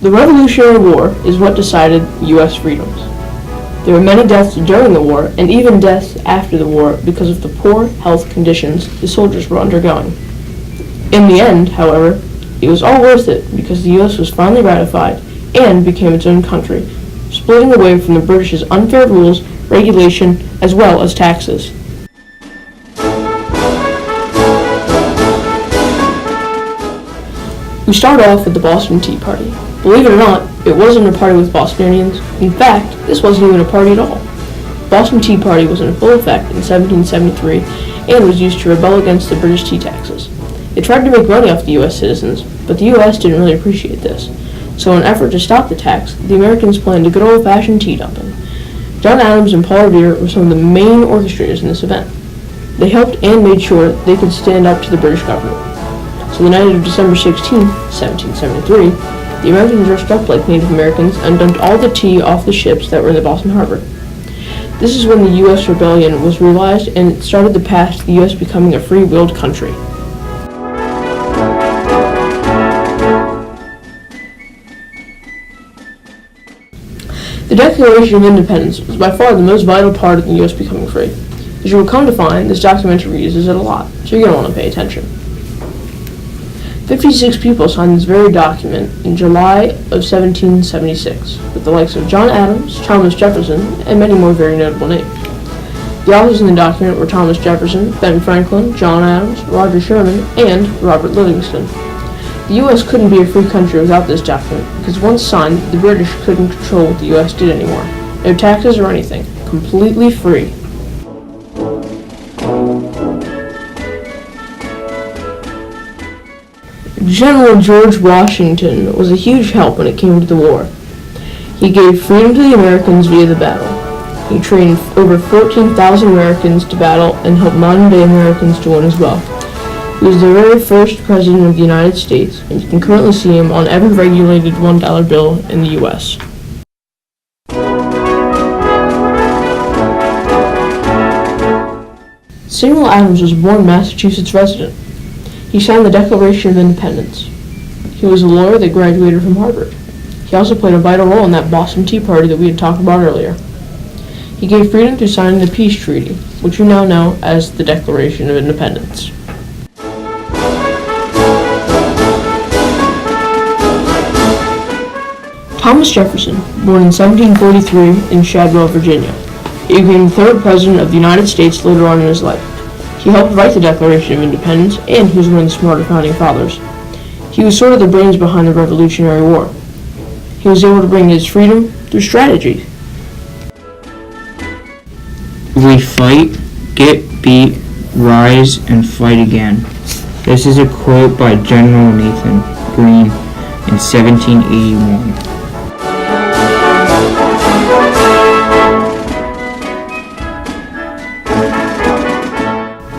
The Revolutionary War is what decided U.S. freedoms. There were many deaths during the war and even deaths after the war because of the poor health conditions the soldiers were undergoing. In the end, however, it was all worth it because the U.S. was finally ratified and became its own country, splitting away from the British's unfair rules, regulation, as well as taxes. We start off with the Boston Tea Party. Believe it or not, it wasn't a party with Bostonians. In fact, this wasn't even a party at all. The Boston Tea Party was in full effect in 1773 and was used to rebel against the British tea taxes. It tried to make money off the U.S. citizens, but the U.S. didn't really appreciate this. So in an effort to stop the tax, the Americans planned a good old-fashioned tea dumping. John Adams and Paul Revere were some of the main orchestrators in this event. They helped and made sure they could stand up to the British government. So the night of December 16, 1773, the Americans dressed up like Native Americans and dumped all the tea off the ships that were in the Boston Harbor. This is when the U.S. rebellion was realized and it started the path to the U.S. becoming a free-willed country. The Declaration of Independence was by far the most vital part of the U.S. becoming free. As you will come to find, this document reuses it a lot, so you're going to want to pay attention. 56 people signed this very document in July of 1776, with the likes of John Adams, Thomas Jefferson, and many more very notable names. The authors in the document were Thomas Jefferson, Ben Franklin, John Adams, Roger Sherman, and Robert Livingston. The U.S. couldn't be a free country without this document, because once signed, the British couldn't control what the U.S. did anymore. No taxes or anything. Completely free. General George Washington was a huge help when it came to the war. He gave freedom to the Americans via the battle. He trained over 14,000 Americans to battle and helped modern-day Americans to win as well. He was the very first president of the United States, and you can currently see him on every regulated $1 bill in the U.S. Samuel Adams was a born Massachusetts resident. He signed the Declaration of Independence. He was a lawyer that graduated from Harvard. He also played a vital role in that Boston Tea Party that we had talked about earlier. He gave freedom through signing the Peace Treaty, which you now know as the Declaration of Independence. Thomas Jefferson, born in 1743 in Shadwell, Virginia. He became the third president of the United States later on in his life. He helped write the Declaration of Independence, and he was one of the smarter founding fathers. He was sort of the brains behind the Revolutionary War. He was able to bring his freedom through strategy. We fight, get beat, rise, and fight again. This is a quote by General Nathan Greene in 1781.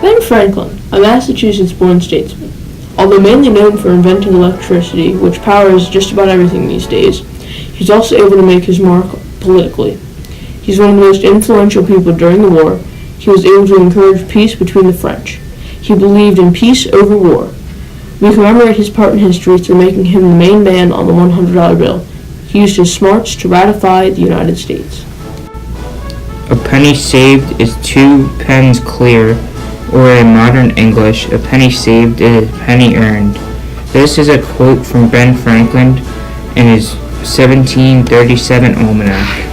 Ben Franklin, a Massachusetts-born statesman. Although mainly known for inventing electricity, which powers just about everything these days, he's also able to make his mark politically. He's one of the most influential people during the war. He was able to encourage peace between the French. He believed in peace over war. We commemorate his part in history through making him the main man on the $100 bill. He used his smarts to ratify the United States. A penny saved is 2 pens clear, or in modern English, a penny saved is a penny earned. This is a quote from Ben Franklin in his 1737 almanac.